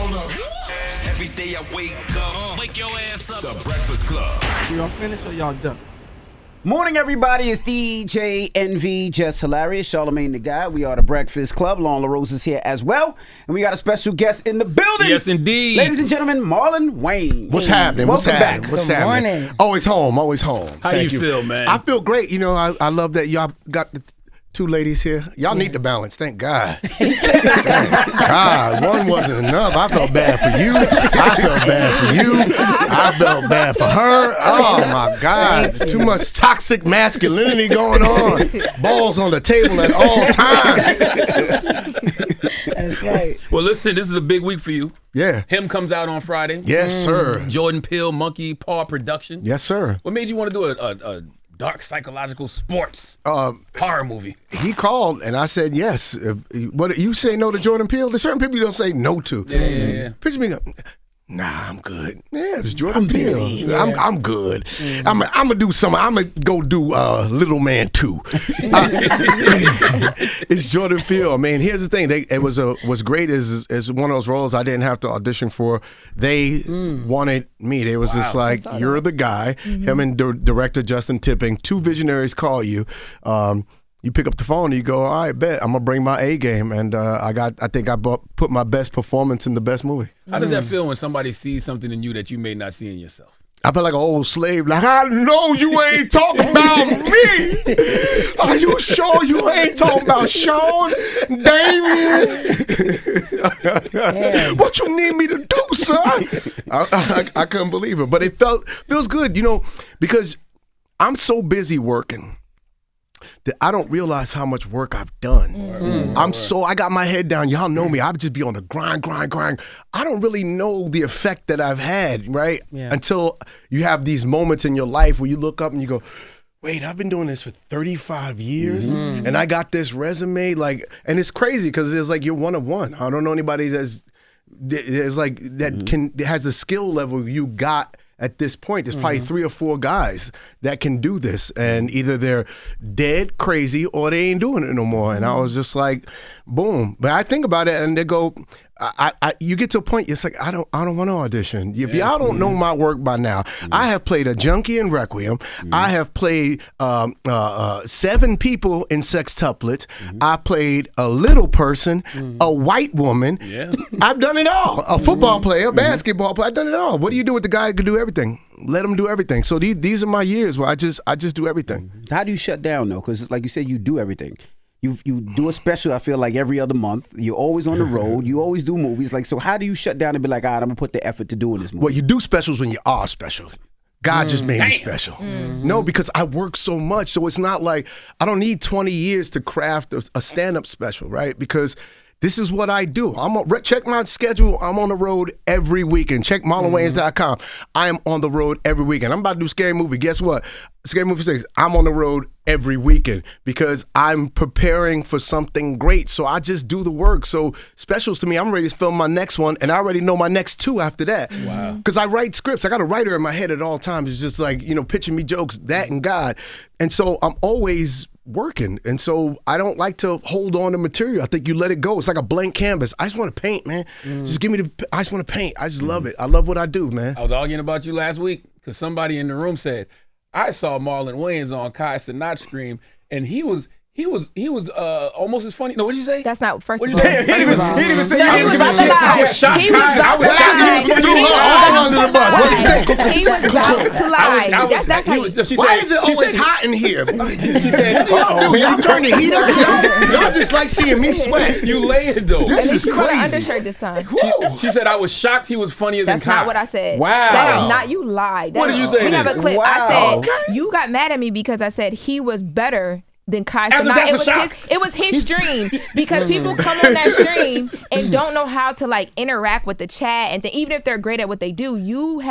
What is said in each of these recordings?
Every day I wake up, wake your ass up. The Breakfast Club. Y'all finished or y'all done? Morning, everybody. It's DJ NV, Jess Hilarious, Charlamagne the Guy. We are the Breakfast Club. Loren LoRosa is here as well. And we got a special guest in the building. Yes, indeed. Ladies and gentlemen, Marlon Wayans. What's happening? Welcome back. What's Good happening? morning. Always home, always home. How Thank you feel, man? I feel great. You know, I love that y'all got the two ladies here. Y'all need the balance. Thank God. Thank God. One wasn't enough. I felt bad for you. I felt bad for you. I felt bad for her. Oh, my God. Too much toxic masculinity going on. Balls on the table at all times. That's right. Well, listen, this is a big week for you. Yeah. Him comes out on Friday. Yes, sir. Jordan Peele, Monkey Paw production. Yes, sir. What made you want to do a dark psychological sports horror movie? He called and I said yes. What you say no to Jordan Peele? There's certain people you don't say no to. Yeah. Picture me. Nah, I'm good. Yeah, it's Jordan Peele. busy. I'm good. I'm gonna do something. I'm gonna go do Little Man 2. It's Jordan Peele. I mean, here's the thing. What's great is one of those roles I didn't have to audition for. They wanted me. They was just like, you're the guy. Him and director Justin Tipping, two visionaries call you. You pick up the phone and you go, all right, bet I'm gonna bring my A game, and I think I put my best performance in the best movie. How does that feel when somebody sees something in you that you may not see in yourself? I feel like an old slave. Like, I know you ain't talking about me. Are you sure you ain't talking about Sean, Damien? What you need me to do, sir? I couldn't believe it, but it feels good, you know, because I'm so busy working that I don't realize how much work I've done. I got my head down. Y'all know me. I would just be on the grind. I don't really know the effect that I've had, right? Yeah. Until you have these moments in your life where you look up and you go, wait, I've been doing this for 35 years and I got this resume. And it's crazy because it's like you're one of one. I don't know anybody that has the skill level you got. At this point, there's probably 3 or 4 guys that can do this, and either they're dead crazy or they ain't doing it no more. And I was just like, boom. But I think about it, and they go, you get to a point, it's like, I don't want to audition. If y'all don't know my work by now, I have played a junkie in Requiem. I have played 7 people in Sextuplets. I played a little person, a white woman. Yeah. I've done it all. A football player, a basketball player. I've done it all. What do you do with the guy who can do everything? Let him do everything. So these are my years where I just do everything. How do you shut down, though? Because like you said, you do everything. You do a special, I feel like, every other month. You're always on the road. You always do movies. So how do you shut down and be like, all right, I'm going to put the effort to doing this movie? Well, you do specials when you are special. God just made me special. No, because I work so much. So it's not like I don't need 20 years to craft a stand-up special, right? Because this is what I do. Check my schedule. I'm on the road every weekend. Check MarlonWayans.com. I am on the road every weekend. I'm about to do Scary Movie. Guess what? Scary Movie 6. I'm on the road every weekend because I'm preparing for something great. So I just do the work. So specials to me, I'm ready to film my next one, and I already know my next 2 after that. Wow. Because I write scripts. I got a writer in my head at all times. It's just like, pitching me jokes, that and God. And so I'm always working, and so I don't like to hold on to material. I think you let it go. It's like a blank canvas. I just want to paint, man. Just give me I just want to paint. I just love it. I love what I do, man. I was arguing about you last week because somebody in the room said, I saw Marlon Wayans on Cenat stream, and he was almost as funny. No, what did you say? That's not first What of did all. you say? He didn't even say. No, he was about to lie. I was shocked. He was about to lie. Threw her all under the bus. What you say? He was about to lie. That's how you. Why is it always hot in here? She said, Y'all turn the heat up. Y'all just like seeing me sweat. you laid though. This is You brought an crazy. undershirt this time. She said, I was shocked he was funnier than That's Kai. not what I said. Wow. That is not, you lied. What did you say We then? have a clip. Wow. I said, you got mad at me because I said he was better than Kai After Cenat. that's a shock. It was his stream because people come on that stream and don't know how to interact with the chat, and even if they're great at what they do, you were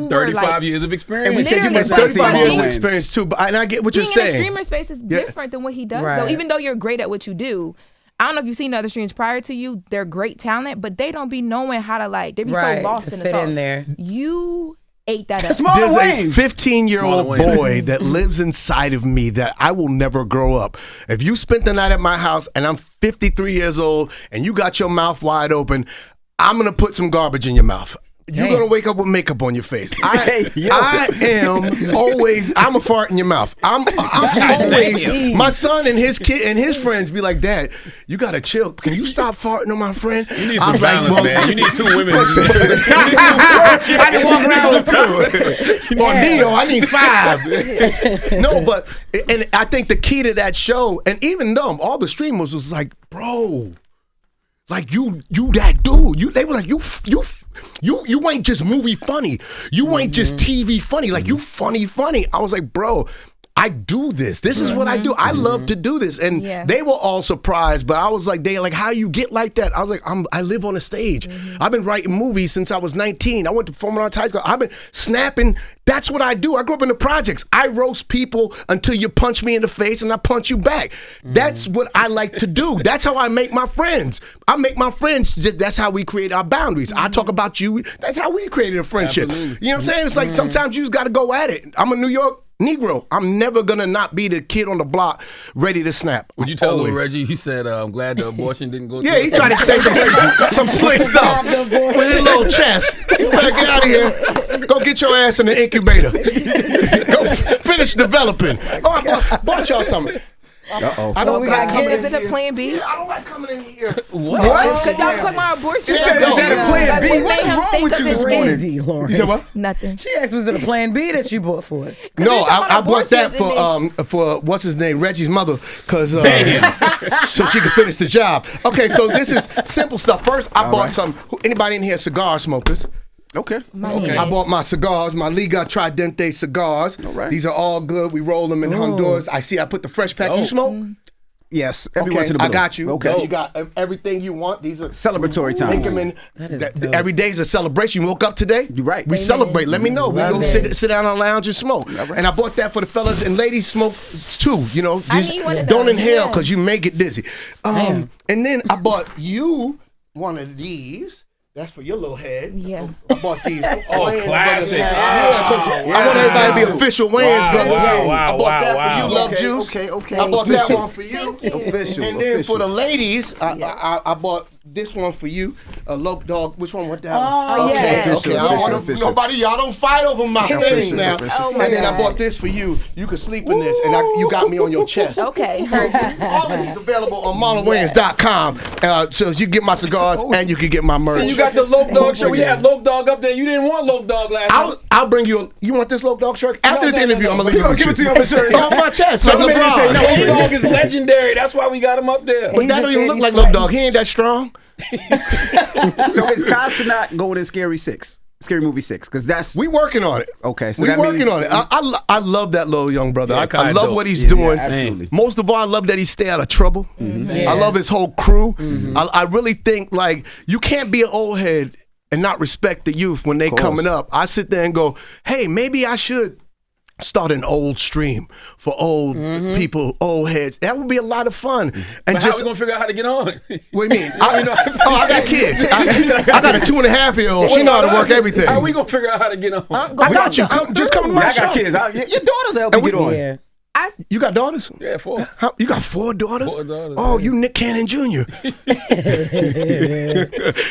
35 years of experience. And we said you Literally, got 35 years of Wayans. experience too, and I get what you're being in a saying. streamer space is different than what he does, though. Even though you're great at what you do, I don't know if you've seen other streams prior to you. They're great talent, but they don't be knowing how to they be so lost in the fit sauce. in there. You ate that up. Marlon There's a Wayans. 15-year-old Marlon Wayans. boy that lives inside of me that I will never grow up. If you spent the night at my house and I'm 53 years old and you got your mouth wide open, I'm gonna put some garbage in your mouth. You're gonna wake up with makeup on your face. I am always. I'm a fart in your mouth. I'm always. My son and his kid and his friends be like, Dad, you gotta chill. Can you stop farting on my friend? You need some balance, man. You need 2 women. I can walk around with 2. Or Neo, I need 5. No, but and I think the key to that show, and even them, all the streamers was like, bro, like you that dude. They were like, you ain't just movie funny. You ain't just TV funny. Like you funny. I was like, bro, I do this. This is what I do. I love to do this. And they were all surprised, but I was like, they like, how you get like that? I was like, I live on a stage. I've been writing movies since I was 19. I went to performing on high school. I've been snapping. That's what I do. I grew up in the projects. I roast people until you punch me in the face and I punch you back. That's what I like to do. That's how I make my friends. I make my friends. That's how we create our boundaries. I talk about you. That's how we created a friendship. Absolutely. You know what I'm saying? It's like sometimes you just got to go at it. I'm a New York Negro. I'm never gonna not be the kid on the block ready to snap. Would you tell Always. little Reggie? He said, "I'm glad the abortion didn't go." Yeah, he tried to say some slick stuff with his little chest. You better get out of here. Go get your ass in the incubator. Go finish developing. Oh, I bought y'all something. I don't like coming Is in it a here. plan B? I don't like coming in here. What? Because y'all talking about abortion. She said, is that a plan B? What is What wrong with you this morning? Crazy, Lauren. You said what? Nothing. She asked, was it a plan B that you bought for us? No, talking I about bought that abortions for what's his name, Reggie's mother, because so she could finish the job. Okay, so this is simple stuff. First, I bought some. Anybody in here cigar smokers? Okay. I bought my cigars, my Liga Tridente cigars. All right. These are all good. We roll them in Honduras. I put the fresh pack. You smoke? Yes. Every Okay, once in a blue. I got you. Okay. You got everything you want. These are Celebratory Make times. them in. That is dope. Every day is a celebration. You woke up today? You're right. We celebrate. Let me know. We Love go it. sit down on the lounge and smoke. right. And I bought that for the fellas and ladies smoke too. You know, I just need one of don't those, inhale yeah. because you may get dizzy. And then I bought you one of these. That's for your little head. Yeah. I bought these. Wayans classic. Brothers hats. Oh, Yeah, 'cause I want everybody to be official Wayans brothers. wow, I bought that wow. for you, Love Okay, Juice. okay. I bought that Official. one for you. Official. And then for the official. ladies, I bought this one for you. A Loke Dog. Which one? What that one? Oh, Okay, yeah. okay. I don't want Official. nobody. Y'all don't fight over my thing Official, now. official. Oh, my And then I God. bought this for you. You can sleep in this, and you got me on your chest. Okay. Heard you. All this is available on MarlonWayans.com. So you get my cigars and you can get my merch. And you got the Loke Dog shirt. We had Loke Dog up there. You didn't want Loke Dog last time. I'll bring you. You want this Loke Dog shirt? After this interview, I'm gonna leave it with Give you. it to you on the shirt. It's on my chest, like Some niggas say, no, LeBron. Loke Dog is legendary. That's why we got him up there. But that just don't even said look he's like Loke sweating. Dog. He ain't that strong. So it's Cenat going in Scary Movie 6, because that's We working on it. okay. So We that working means, on it. I love that little young brother. Yeah, I kinda love dope. what he's Yeah, doing. absolutely. Most of all, I love that he stay out of trouble. I love his whole crew. I really think like you can't be an old head and not respect the youth when they course. coming up. I sit there and go, hey, maybe I should start an old stream for old people, old heads. That would be a lot of fun. And But how we just gonna figure out how to get on? what do you mean? I got kids. I got a 2.5-year-old. She know how to work everything. How we gonna figure out how to get on? I got you. Just come to my I show. got kids. Your daughters help And me we- get on. Yeah. You got daughters? Yeah, 4. You got 4 daughters? 4 daughters, Oh, you Nick Cannon Jr.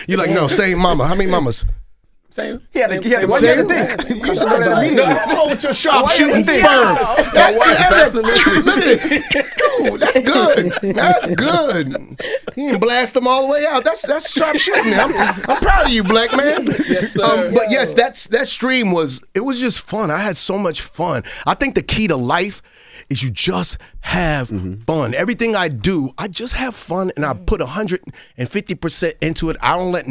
You like, no, same mama. How many mamas? Same. He had to Same. think. You should know that immediately. Oh, with your sharp Why you shooting think? sperm. Absolutely. Look at it. Dude, that's good. That's good. He didn't blast them all the way out. That's sharp shooting. I'm proud of you, black man. Yes, sir. But yes, that stream was just fun. I had so much fun. I think the key to life is you just have fun. Everything I do, I just have fun, and I put 150% into it. I don't let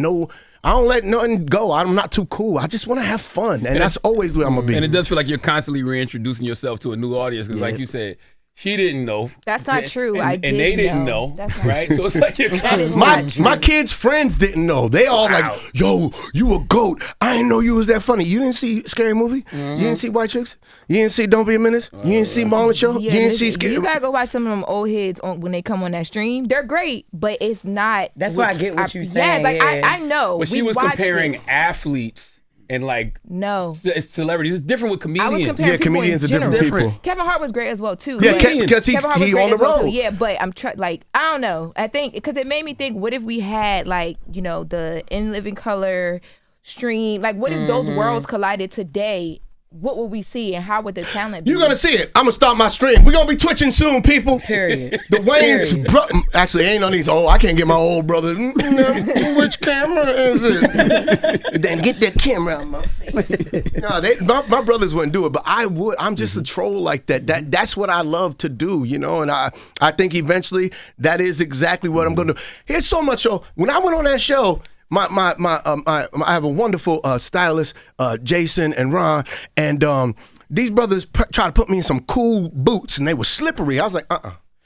nothing go. I'm not too cool. I just want to have fun, and that's always the way I'm gonna be. And it does feel like you're constantly reintroducing yourself to a new audience because, like you said, she didn't know. That's not true. And, I and did they didn't know. That's not Right? So it's like you're That is My not true. my kids' friends didn't know. They all like, yo, you a goat. I didn't know you was that funny. You didn't see Scary Movie? You didn't see White Chicks? You didn't see Don't Be a Menace? You didn't see Marlon Show? Yeah, you didn't see listen, Scary you gotta go watch some of them old heads when they come on that stream. They're great, but it's not. That's why I get what you're Yeah, saying, like yeah. I know. But she We was watched comparing it. athletes and like No. celebrities. It's different with I was comedians. comparing people comedians are in different general. people. Kevin Hart was great as well too. Yeah, But because he Kevin Hart was great on the as well, road. too. Yeah, but I'm like I don't know. I think because it made me think, what if we had like the In Living Color stream? Like, what if those worlds collided today? What would we see, and how would the talent be? You're gonna see it. I'm gonna start my stream. We're gonna be twitching soon, people. Period. The Wayans, actually, ain't on these. Oh, I can't get my old brother. Which camera is it? Then get that camera out of my face. No, my brothers wouldn't do it, but I would. I'm just a troll like that. That's what I love to do, and I think eventually that is exactly what I'm gonna do. Here's so much. When I went on that show. I have a wonderful stylist, Jason and Ron, and these brothers tried to put me in some cool boots, and they were slippery. I was like,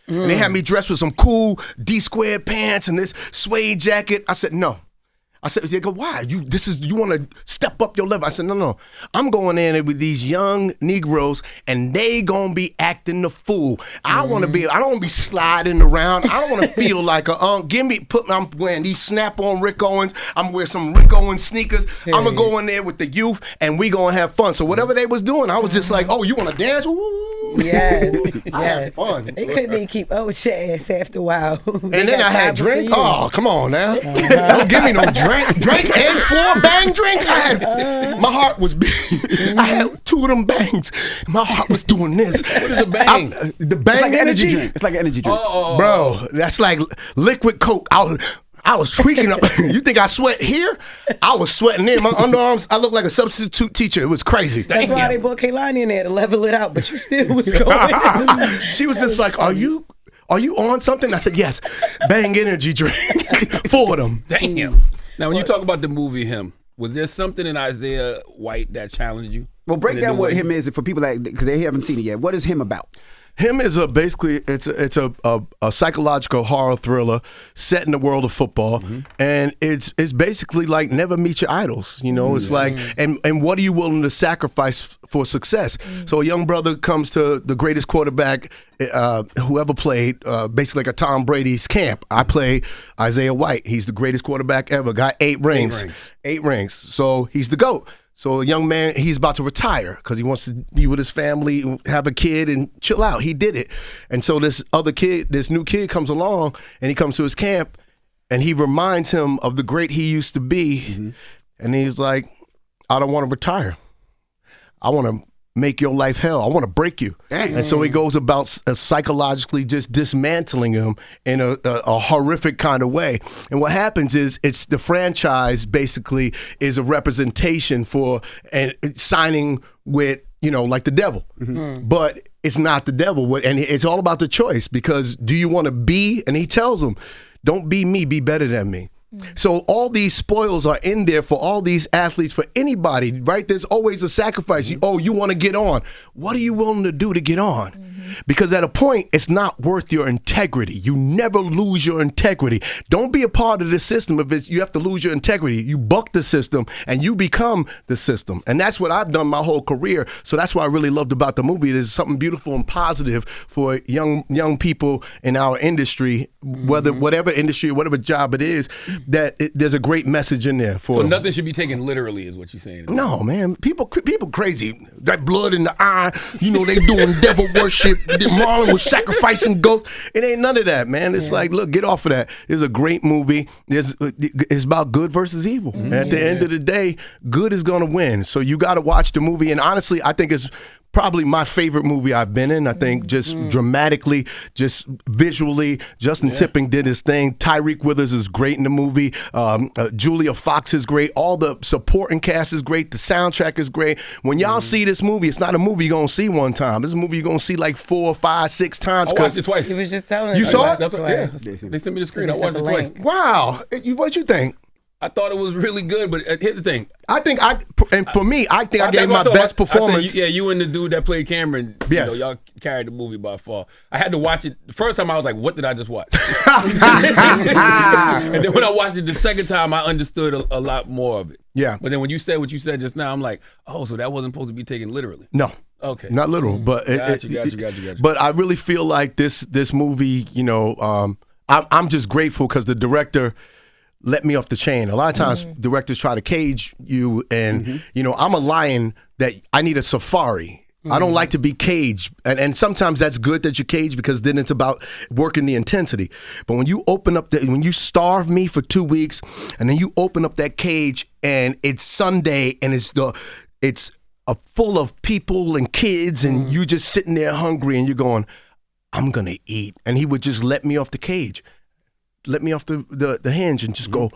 And they had me dressed with some cool D-squared pants and this suede jacket. I said, no. I said, they go, why? You want to step up your level? I said, no. I'm going in with these young Negroes, and they going to be acting the fool. I don't want to be sliding around. I don't want to feel like I'm wearing these snap-on Rick Owens. I'm wearing some Rick Owens sneakers. I'm going to go in there with the youth, and we going to have fun. So whatever they was doing, I was just like, oh, you want to dance? Ooh. Yes. I had fun. They couldn't even keep up with your ass after a while. And then I had drink. Oh, come on now. Don't give me no drink and 4 bang drinks. My heart was big. I had 2 of them bangs. My heart was doing this. What is a bang? The bang It's like an energy energy drink. It's like an energy drink. Bro, that's like liquid Coke. I was tweaking up. You think I sweat here? I was sweating in my underarms. I looked like a substitute teacher. It was crazy. That's why they brought Kaylani in there to level it out, but you still was going. She was just like, Are you on something? I said, yes. Bang energy drink. 4 of them. Damn. Now, when you talk about the movie Him, was there something in Isaiah White that challenged you? Well, break In a down new what way? Him is for people because they haven't seen it yet. What is Him about? Him is basically a psychological horror thriller set in the world of football, and it's basically like Never Meet Your Idols. It's like and what are you willing to sacrifice for success? So a young brother comes to the greatest quarterback who ever played, basically like a Tom Brady's camp. I play Isaiah White. He's the greatest quarterback ever. Got 8 rings. 8 rings. So he's the GOAT. So a young man, he's about to retire because he wants to be with his family, have a kid, and chill out. He did it. And so this new kid comes along, and he comes to his camp, and he reminds him of the great he used to be. And he's like, I don't want to retire. I want to make your life hell. I want to break you. Dang. And so he goes about psychologically just dismantling him in a horrific kind of way. And what happens is it's the franchise basically is a representation for and signing with, like the devil. But it's not the devil. And it's all about the choice, because do you want to be? And he tells him, don't be me, be better than me. So all these spoils are in there for all these athletes, for anybody, right? There's always a sacrifice. You want to get on. What are you willing to do to get on? Because at a point, it's not worth your integrity. You never lose your integrity. Don't be a part of the system if you have to lose your integrity. You buck the system and you become the system. And that's what I've done my whole career. So that's what I really loved about the movie. There's something beautiful and positive for young people in our industry, whatever industry, whatever job it is, that there's a great message in there for So them. nothing should be taken literally, is what you're saying. No, man. People crazy. That blood in the eye. They doing devil worship. Marlon was sacrificing goats. It ain't none of that, man. It's like, look, get off of that. It's a great movie. It's about good versus evil. And at the end of the day, good is going to win. So you got to watch the movie. And honestly, I think it's probably my favorite movie I've been in. I think just dramatically, just visually, Justin Tipping did his thing. Tyreek Withers is great in the movie. Julia Fox is great. All the supporting cast is great. The soundtrack is great. When y'all see this movie, it's not a movie you're going to see one time. It's a movie you're going to see like 4, 5, 6 times. I watched it twice. He was just telling us. You saw it? Yeah. They sent me the screen. I watched it twice. Wow. What'd you think? I thought it was really good, but here's the thing. I think I gave my best performance. You and the dude that played Cameron, Yes. y'all carried the movie by far. I had to watch it. The first time I was like, what did I just watch? And then when I watched it the second time, I understood a lot more of it. Yeah. But then when you said what you said just now, I'm like, oh, so that wasn't supposed to be taken literally. No. Okay. Not literal, but Got you. But I really feel like this movie, I'm just grateful because the director let me off the chain. A lot of times directors try to cage you, and I'm a lion that I need a safari. I don't like to be caged, and sometimes that's good that you're caged because then it's about working the intensity. But when you open up when you starve me for 2 weeks, and then you open up that cage, and it's Sunday, and it's full of people and kids, and you just sitting there hungry, and you're going, I'm gonna eat, and he would just let me off the cage, let me off the hinge, and just go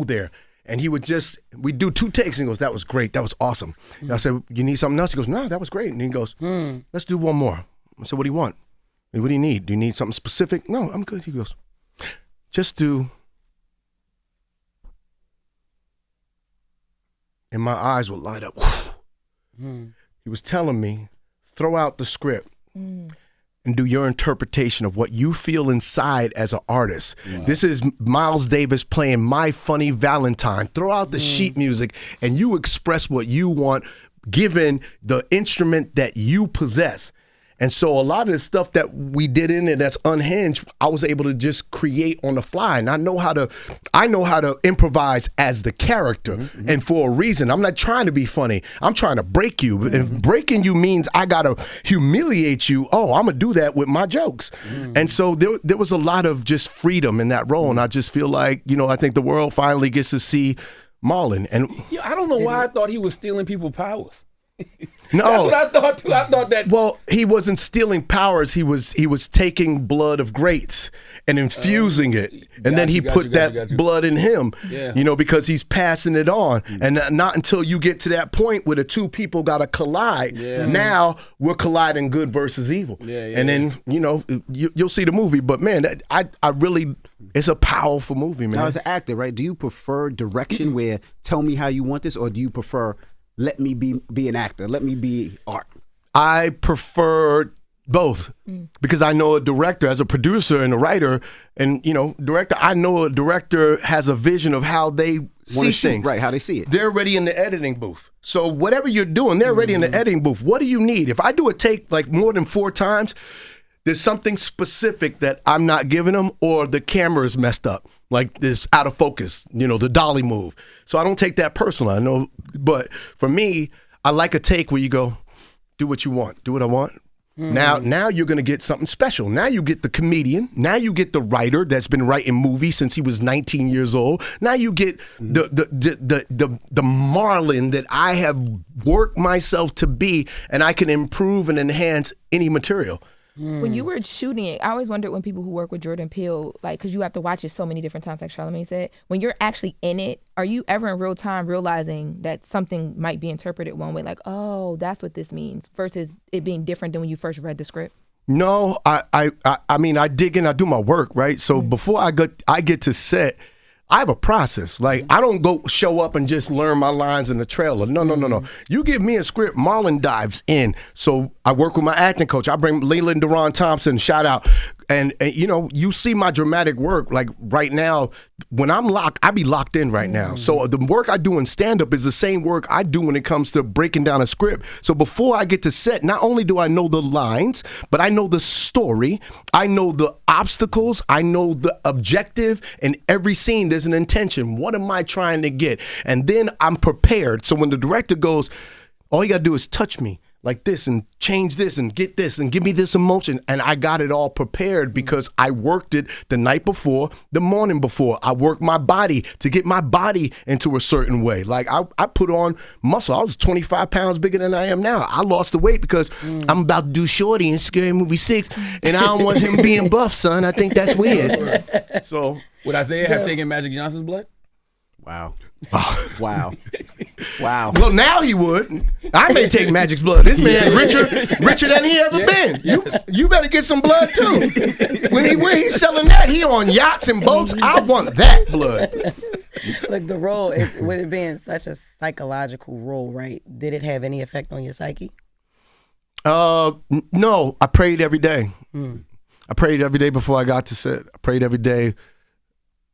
there. And he would we'd do 2 takes, and he goes, that was great, that was awesome. And I said, you need something else? He goes, no, that was great. And he goes, let's do one more. I said, what do you want? What do you need? Do you need something specific? No, I'm good. He goes, just do. And my eyes would light up. He was telling me, throw out the script. And do your interpretation of what you feel inside as an artist. Wow. This is Miles Davis playing My Funny Valentine. Throw out the sheet music and you express what you want given the instrument that you possess. And so a lot of the stuff that we did in it that's unhinged, I was able to just create on the fly. And I know how to improvise as the character. And for a reason. I'm not trying to be funny. I'm trying to break you. But if breaking you means I gotta humiliate you, I'm gonna do that with my jokes. And so there was a lot of just freedom in that role. And I just feel like, I think the world finally gets to see Marlon. And I don't know why I thought he was stealing people's powers. No, that's what I thought too. I thought that. Well, he wasn't stealing powers. He was taking blood of greats and infusing it, and then he put that blood in him. Yeah. Because he's passing it on, and not until you get to that point where the 2 people gotta collide. Yeah. Now we're colliding good versus evil. And then you'll see the movie. But man, I really, it's a powerful movie, man. Now as an actor, right? Do you prefer direction where tell me how you want this, or do you prefer let me be an actor, let me be art? I prefer both because I know a director as a producer and a writer and, director, I know a director has a vision of how they see things. Right, how they see it. They're already in the editing booth. So whatever you're doing, they're already in the editing booth. What do you need? If I do a take like more than 4 times, there's something specific that I'm not giving them, or the camera is messed up, like this out of focus, the dolly move. So I don't take that personal. I know, but for me, I like a take where you go, do what you want, do what I want. Now you're gonna get something special. Now you get the comedian. Now you get the writer that's been writing movies since he was 19 years old. Now you get the Marlon that I have worked myself to be, and I can improve and enhance any material. When you were shooting it, I always wondered when people who work with Jordan Peele, because you have to watch it so many different times, like Charlamagne said, when you're actually in it, are you ever in real time realizing that something might be interpreted one way, like, oh, that's what this means, versus it being different than when you first read the script? No, I mean, I dig in, I do my work, right? So before I get to set, I have a process. Like, I don't go show up and just learn my lines in the trailer. No. You give me a script, Marlon dives in. So I work with my acting coach. I bring Leland Deron Thompson, shout out. And you see my dramatic work. Like right now, when I'm locked, I be locked in right now. So the work I do in stand-up is the same work I do when it comes to breaking down a script. So before I get to set, not only do I know the lines, but I know the story. I know the obstacles. I know the objective. In every scene, there's an intention. What am I trying to get? And then I'm prepared. So when the director goes, all you got to do is touch me like this and change this and get this and give me this emotion. And I got it all prepared because I worked it the night before, the morning before. I worked my body to get my body into a certain way. Like I put on muscle. I was 25 pounds bigger than I am now. I lost the weight because I'm about to do Shorty in Scary Movie 6 and I don't want him being buff, son. I think that's weird. So would Isaiah have taken Magic Johnson's blood? Wow. Wow. Well, now he would. I may take Magic's blood. This man richer than he ever been. You better get some blood too. When he's selling that, he on yachts and boats. I want that blood. Like the role, with it being such a psychological role, right? Did it have any effect on your psyche? No. I prayed every day. I prayed every day before I got to set. I prayed every day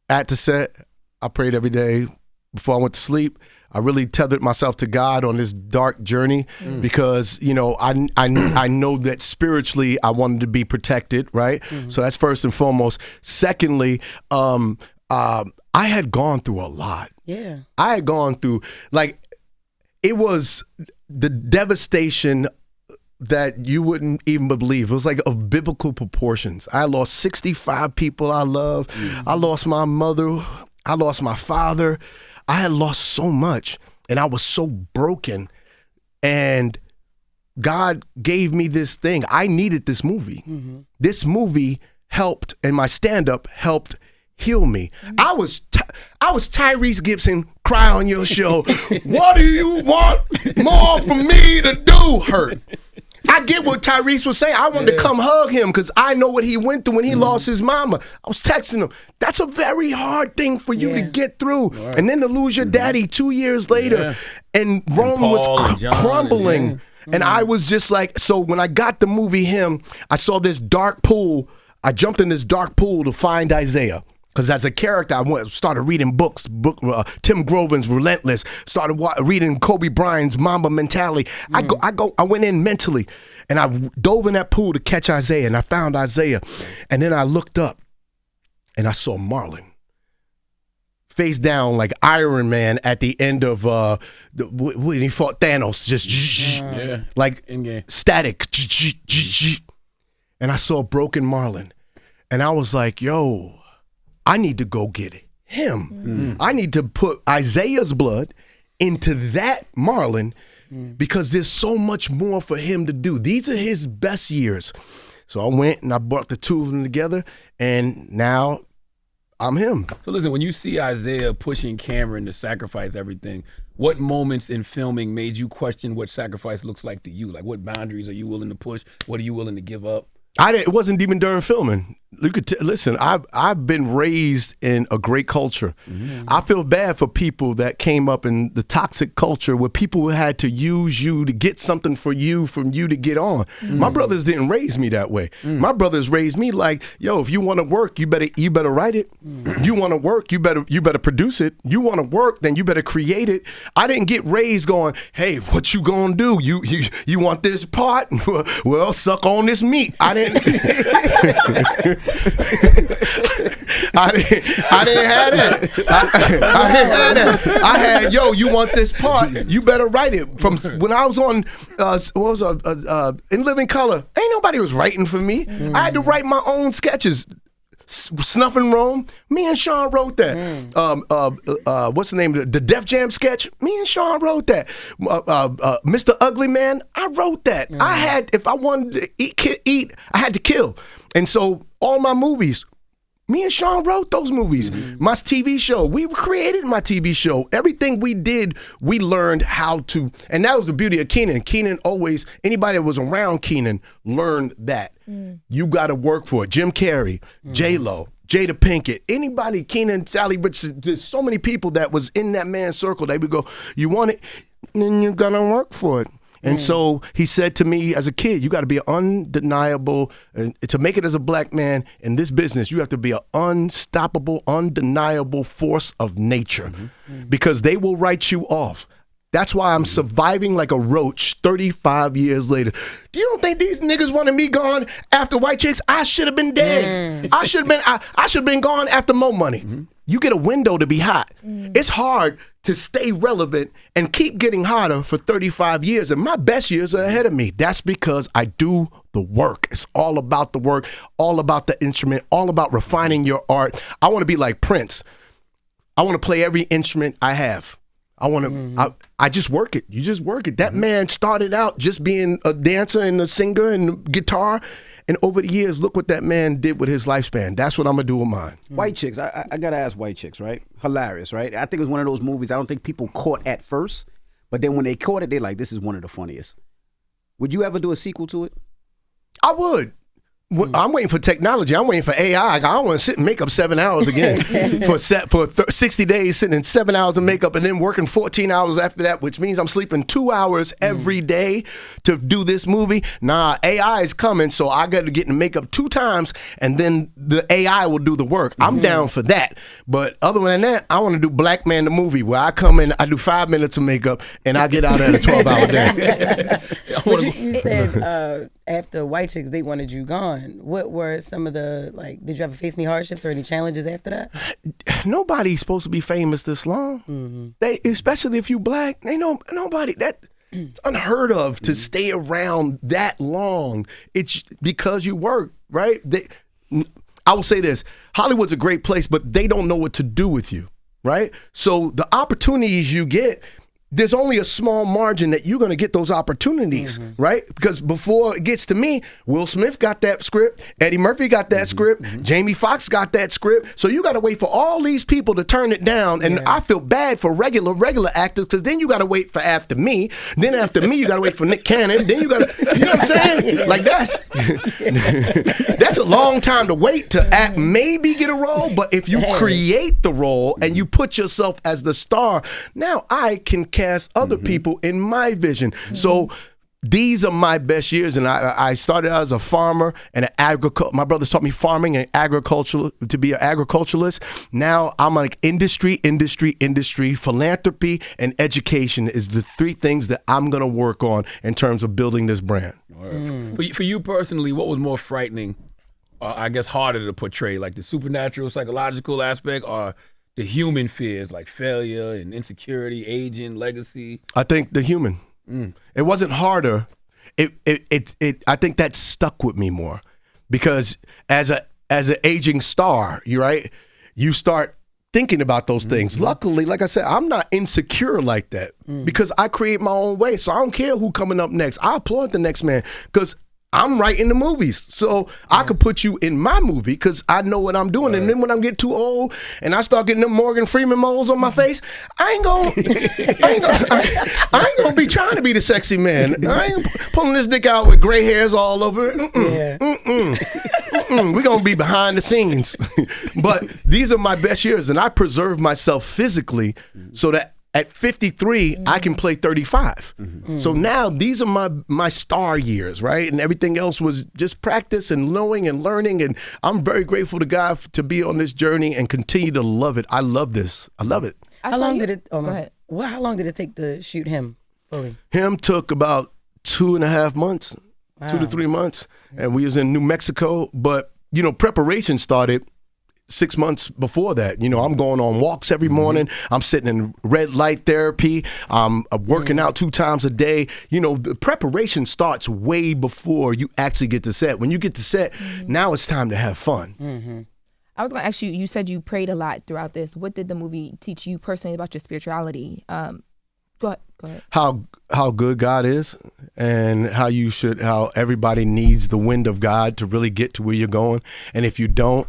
at the set. I prayed every day before I went to sleep. I really tethered myself to God on this dark journey because, I know that spiritually I wanted to be protected, right? So that's first and foremost. Secondly, I had gone through a lot. Yeah. I had gone through, like, it was the devastation that you wouldn't even believe. It was like of biblical proportions. I lost 65 people I love. I lost my mother. I lost my father. I had lost so much, and I was so broken. And God gave me this thing. I needed this movie. This movie helped, and my stand-up helped heal me. I was Tyrese Gibson, cry on your show. What do you want more for me to do? Hurt. I get what Tyrese was saying. I wanted to come hug him because I know what he went through when he lost his mama. I was texting him. That's a very hard thing for you to get through. And then to lose your daddy 2 years later. And Rome was crumbling. And I was just like, so when I got the movie Him, I saw this dark pool. I jumped in this dark pool to find Isaiah. Because as a character, I started reading books, Tim Groven's Relentless, started reading Kobe Bryant's Mamba Mentality. I went in mentally, and I dove in that pool to catch Isaiah, and I found Isaiah. And then I looked up, and I saw Marlon, face down like Iron Man at the end of when he fought Thanos, just like static. And I saw broken Marlon, and I was like, yo, I need to go get him. I need to put Isaiah's blood into that Marlon because there's so much more for him to do. These are his best years. So I went and I brought the two of them together, and now I'm him. So listen, when you see Isaiah pushing Cameron to sacrifice everything, what moments in filming made you question what sacrifice looks like to you? Like, what boundaries are you willing to push? What are you willing to give up? It wasn't even during filming. You could listen. I've been raised in a great culture. I feel bad for people that came up in the toxic culture where people had to use you to get something from you to get on. My brothers didn't raise me that way. My brothers raised me like, yo, if you want to work, you better write it. You want to work, you better produce it. You want to work, then you better create it. I didn't get raised going, hey, what you gonna do? You want this part? Well, suck on this meat. I didn't have that. I didn't have that. I had, yo, you want this part? You better write it. From when I was on, In Living Color, ain't nobody was writing for me. I had to write my own sketches. Snuffing Rome, me and Sean wrote that. What's the name of the Def Jam sketch? Me and Sean wrote that. Mr. Ugly Man, I wrote that. I had, if I wanted to eat, I had to kill. And so all my movies, me and Sean wrote those movies. My TV show, we created my TV show. Everything we did, we learned how to, and that was the beauty of Keenen. Keenen always, anybody that was around Keenen learned that. You got to work for it. Jim Carrey, J-Lo, Jada Pinkett, anybody, Keenen, Sally Richardson, there's so many people that was in that man's circle. They would go, you want it? Then you got to work for it. And so he said to me as a kid, you got to be undeniable, to make it as a black man in this business, you have to be an unstoppable, undeniable force of nature because they will write you off. That's why I'm surviving like a roach 35 years later. You don't think these niggas wanted me gone after White Chicks? I should have been dead. I should have been gone after Mo Money. You get a window to be hot. It's hard to stay relevant and keep getting hotter for 35 years. And my best years are ahead of me. That's because I do the work. It's all about the work, all about the instrument, all about refining your art. I want to be like Prince. I want to play every instrument I have. I want to, I just work it. You just work it. That man started out just being a dancer and a singer and guitar. And over the years, look what that man did with his lifespan. That's what I'm going to do with mine. White Chicks. I got to ask White Chicks, right? Hilarious, right? I think it was one of those movies I don't think people caught at first. But then when they caught it, they're like, this is one of the funniest. Would you ever do a sequel to it? I would. I'm waiting for technology. I'm waiting for AI. I don't want to sit and make up 7 hours again for 60 days, sitting in 7 hours of makeup and then working 14 hours after that, which means I'm sleeping 2 hours every day to do this movie. Nah, AI is coming, so I got to get in the makeup 2 times, and then the AI will do the work. I'm down for that. But other than that, I want to do Black Man the movie, where I come in, I do 5 minutes of makeup, and I get out at a 12-hour day. But you said after White Chicks, they wanted you gone. What were some of the, like, did you ever face any hardships or any challenges after that? Nobody's supposed to be famous this long. They, especially if you black, they know nobody that. It's unheard of to stay around that long. It's because you work, right? I will say this, Hollywood's a great place, but they don't know what to do with you, right? So the opportunities you get, there's only a small margin that you're going to get those opportunities, right? Because before it gets to me, Will Smith got that script, Eddie Murphy got that script, Jamie Foxx got that script. So you got to wait for all these people to turn it down. And I feel bad for regular actors, because then you got to wait for after me. Then after me, you got to wait for Nick Cannon. Then you got to, you know what I'm saying? Like that's a long time to wait to act, maybe get a role. But if you create the role and you put yourself as the star, now I can cast other people in my vision. So these are my best years, and I started out as a farmer and an agriculture. My brothers taught me farming and agriculture, to be an agriculturalist. Now I'm like industry, philanthropy, and education is the three things that I'm gonna work on in terms of building this brand. For you personally, what was more frightening, I guess harder to portray, like the supernatural, psychological aspect, or the human fears like failure and insecurity, aging, legacy? I think the human. It wasn't harder. I think that stuck with me more, because as an aging star, you start thinking about those things. Luckily, like I said, I'm not insecure like that because I create my own way. So I don't care who coming up next. I applaud the next man because I'm writing the movies. So I could put you in my movie because I know what I'm doing. And then when I get too old and I start getting them Morgan Freeman moles on my face, I ain't gonna be trying to be the sexy man. I ain't pulling this dick out with gray hairs all over it. We're gonna be behind the scenes. But these are my best years, and I preserve myself physically so that at 53, I can play 35. So now these are my star years, right? And everything else was just practice and knowing and learning. And I'm very grateful to God to be on this journey and continue to love it. I love this. I love it. How long did it? Oh, go ahead. How long did it take to shoot him fully? Him took about 2.5 months, 2 to 3 months, and we was in New Mexico. But preparation started 6 months before that. I'm going on walks every morning. I'm sitting in red light therapy. I'm working out 2 times a day. The preparation starts way before you actually get to set. When you get to set, now it's time to have fun. I was going to ask you, you said you prayed a lot throughout this. What did the movie teach you personally about your spirituality? Go ahead. How good God is, and how everybody needs the wind of God to really get to where you're going. And if you don't,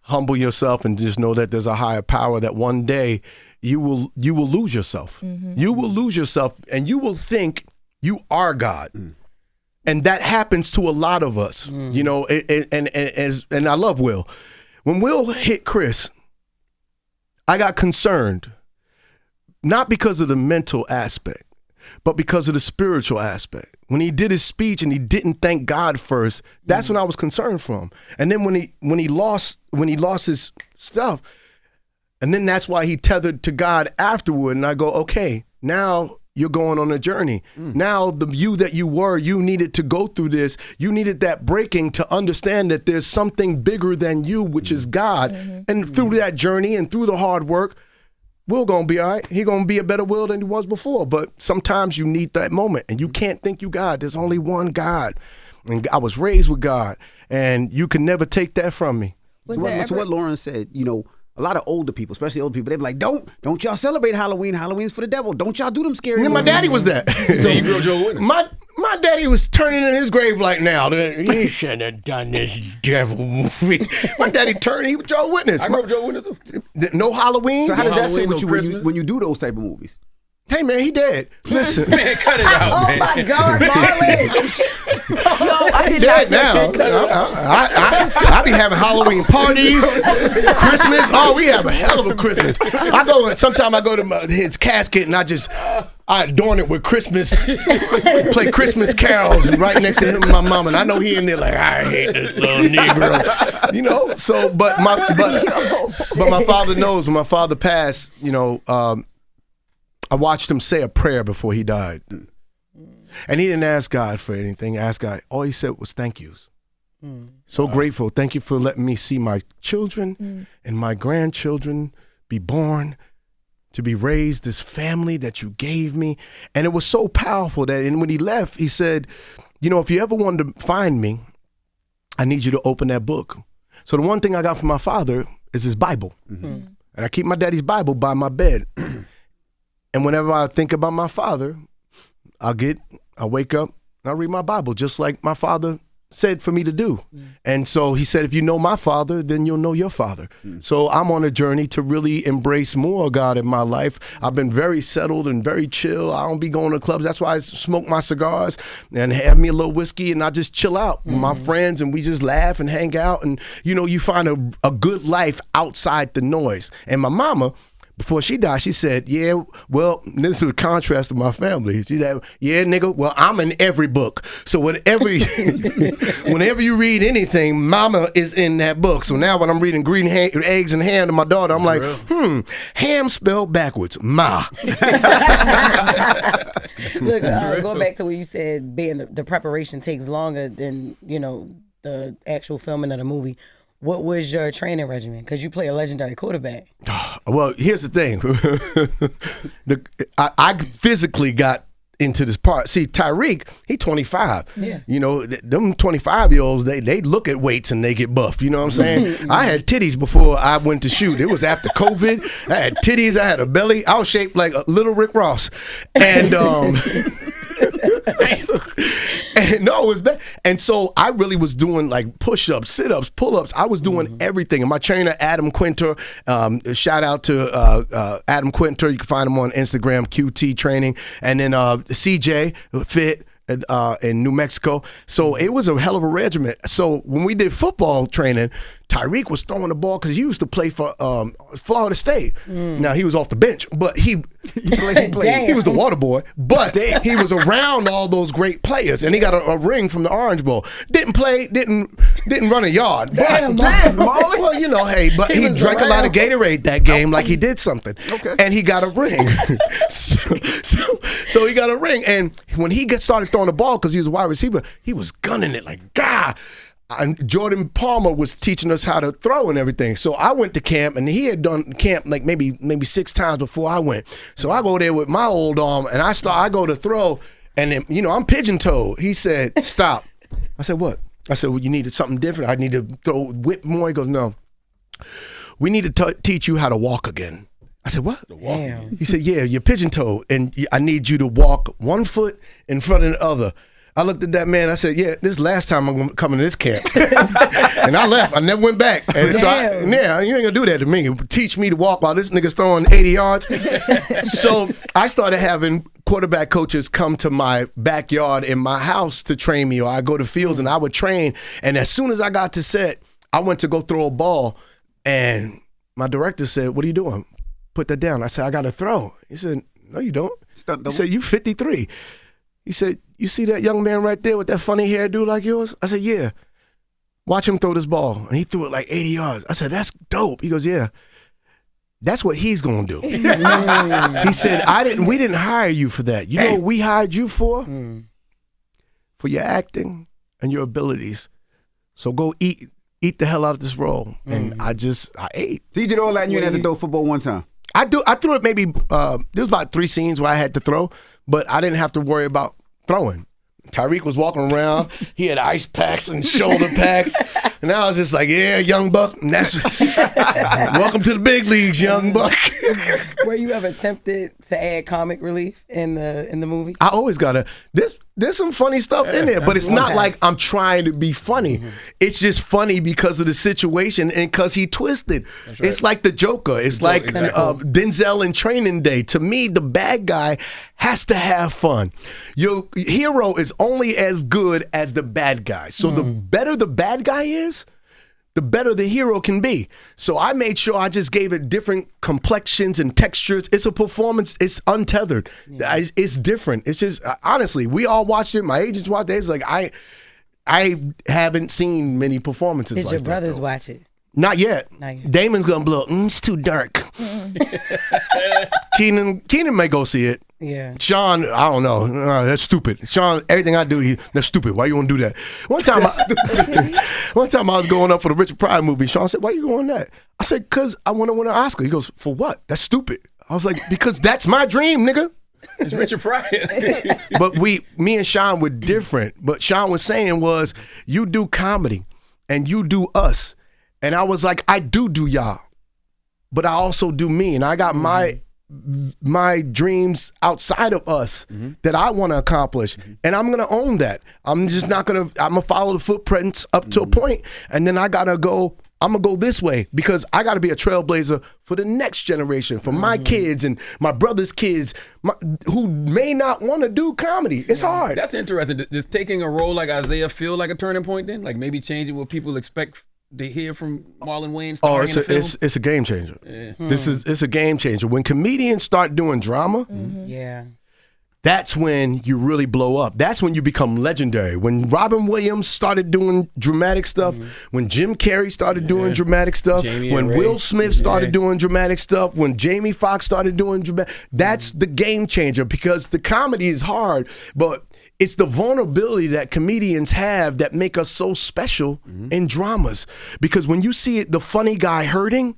humble yourself and just know that there's a higher power, that one day you will lose yourself. You will lose yourself and you will think you are God. And that happens to a lot of us, and I love Will. When Will hit Chris, I got concerned, not because of the mental aspect, but because of the spiritual aspect. When he did his speech and he didn't thank God first, that's when I was concerned for him. And then when he lost his stuff, and then that's why he tethered to God afterward. And I go, okay, now you're going on a journey. Now the you that you were, you needed to go through this. You needed that breaking to understand that there's something bigger than you, which is God. And through that journey and through the hard work, Will gonna be all right. He gonna be a better Will than he was before. But sometimes you need that moment, and you can't think you God. There's only one God, and I was raised with God, and you can never take that from me. To what Loren said, a lot of older people, especially older people, they be like, don't y'all celebrate Halloween. Halloween's for the devil. Don't y'all do them scary movies. My daddy was that. So you grew up Joe Witness. My daddy was turning in his grave like now. He shouldn't have done this devil movie. My daddy he was Joe Witness. I grew up Joe Witness too. No Halloween. So how does that sit Halloween, with no you when you do those type of movies? Hey man, he dead. Listen. Man, cut it out, man. Oh my God, Marlon! Yo, I did Dead not now. I be having Halloween parties, Christmas. Oh, we have a hell of a Christmas. Sometime I go to his casket and I adorn it with Christmas, play Christmas carols right next to him and my mom, and I know he in there like, I hate this little Negro, So, but my father knows when my father passed, I watched him say a prayer before he died. And he didn't ask God for anything. Ask God. All he said was thank yous. So grateful. Thank you for letting me see my children and my grandchildren be born, to be raised, this family that you gave me. And it was so powerful that, and when he left, he said, you know, if you ever wanted to find me, I need you to open that book. So the one thing I got from my father is his Bible. And I keep my daddy's Bible by my bed. And whenever I think about my father, I wake up and I read my Bible just like my father said for me to do. And so he said, if you know my father, then you'll know your father. So I'm on a journey to really embrace more of God in my life. I've been very settled and very chill. I don't be going to clubs. That's why I smoke my cigars and have me a little whiskey, and I just chill out with my friends, and we just laugh and hang out. And, you know, you find a good life outside the noise. And my mama, before she died, she said, yeah, well, this is a contrast to my family. She said, yeah, nigga, well, I'm in every book. So whenever you read anything, mama is in that book. So now when I'm reading Green Eggs and Ham to my daughter, I'm like, ham spelled backwards, ma. Look, going back to what you said, being the preparation takes longer than, you know, the actual filming of the movie. What was your training regimen? Because you play a legendary quarterback. Well, here's the thing. I physically got into this part. See, Tyreek, he 25. Yeah. You know, them 25-year-olds, they look at weights and they get buff. You know what I'm saying? I had titties before I went to shoot. It was after COVID. I had titties. I had a belly. I was shaped like a little Rick Ross. And and no, it was bad. And so I really was doing like push-ups, sit-ups, pull-ups. I was doing everything. And my trainer, Adam Quinter, shout out to Adam Quinter. You can find him on Instagram, QT Training. And then CJ Fit in New Mexico. So it was a hell of a regiment. So when we did football training, Tyreek was throwing the ball because he used to play for Florida State. Now, he was off the bench, but he played. He was the water boy, but he was around all those great players, and he got a ring from the Orange Bowl. Didn't play, didn't run a yard. Damn, Marlon. Well, you know, hey, but he drank a lot of Gatorade that game like he did something. Okay. And he got a ring. so he got a ring, and when he started throwing the ball, because he was a wide receiver, he was gunning it like, God. And Jordan Palmer was teaching us how to throw and everything. So I went to camp, and he had done camp like maybe 6 times before I went. So I go there with my old arm, and I go to throw, and then, you know, I'm pigeon-toed. He said, stop. I said, what? I said, well, you needed something different. I need to whip more. He goes, no. We need to teach you how to walk again. I said, what? Damn. He said, yeah, you're pigeon-toed, and I need you to walk one foot in front of the other. I looked at that man. I said, yeah, this is last time I'm coming to this camp. And I left. I never went back. And so you ain't going to do that to me. Teach me to walk while this nigga's throwing 80 yards. So I started having quarterback coaches come to my backyard in my house to train me, or I go to fields and I would train. And as soon as I got to set, I went to go throw a ball. And my director said, what are you doing? Put that down. I said, I got to throw. He said, no, you don't. He said, you 53. He said, you see that young man right there with that funny hairdo like yours? I said, yeah. Watch him throw this ball. And he threw it like 80 yards. I said, that's dope. He goes, yeah. That's what he's going to do. He said, we didn't hire you for that. You know what we hired you for? For your acting and your abilities. So go eat the hell out of this role. And I ate. So you did all that and you didn't have to throw football one time? I threw it maybe, there was about 3 scenes where I had to throw, but I didn't have to worry about throwing. Tyreek was walking around. He had ice packs and shoulder packs. And I was just like, yeah, young buck. And that's welcome to the big leagues, young buck. Were you ever tempted to add comic relief in the movie? I always got to. There's some funny stuff in there, but it's not like I'm trying to be funny. It's just funny because of the situation and because he twisted. Right. It's like the Joker. It's like Denzel in Training Day. To me, the bad guy has to have fun. Your hero is only as good as the bad guy. So the better the bad guy is, the better the hero can be. So I made sure I just gave it different complexions and textures. It's a performance. It's untethered. Yeah. It's different. It's just, honestly, we all watched it. My agents watched it. It's like, I haven't seen many performances like that. Did your brothers watch it? Not yet. Damon's going to blow, it's too dark. Keenan may go see it. Yeah. Sean, I don't know. That's stupid. Sean, everything I do, that's stupid. Why you want to do that? One time I was going up for the Richard Pryor movie. Sean said, why you going that? I said, because I want to win an Oscar. He goes, for what? That's stupid. I was like, because that's my dream, nigga. It's Richard Pryor. But me and Sean were different. But Sean was saying was, you do comedy and you do us. And I was like, I do y'all. But I also do me. And I got my dreams outside of us that I want to accomplish, and I'm gonna own that. I'm just not gonna. I'm gonna follow the footprints up to a point, and then I'm gonna go this way because I gotta be a trailblazer for the next generation, for my kids and my brother's kids, who may not want to do comedy. It's hard. That's interesting. Does taking a role like Isaiah feel like a turning point then? Like maybe changing what people expect to hear from Marlon Wayans? Oh, it's a game changer. Yeah. It's a game changer. When comedians start doing drama, that's when you really blow up. That's when you become legendary. When Robin Williams started doing dramatic stuff, when Jim Carrey started doing dramatic stuff, when Will Smith started doing dramatic stuff, when Jamie Foxx started doing dramatic, that's the game changer, because the comedy is hard, but it's the vulnerability that comedians have that make us so special in dramas. Because when you see the funny guy hurting,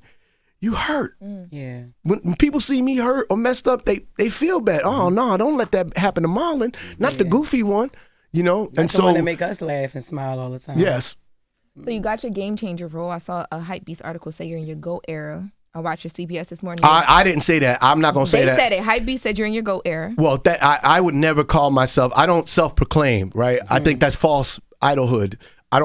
you hurt. Yeah. When people see me hurt or messed up, they feel bad. Oh no, don't let that happen to Marlon. Not the goofy one, you know. Not and the so one that make us laugh and smile all the time. yes, So you got your game changer role. I saw a Hypebeast article say you're in your GOAT era. I watched your CBS this morning. I didn't say that. I'm not gonna say that. They said it. Hypebeast said you're in your GOAT era. Well, that I would never call myself. I don't self-proclaim, right? I think that's false idolhood. I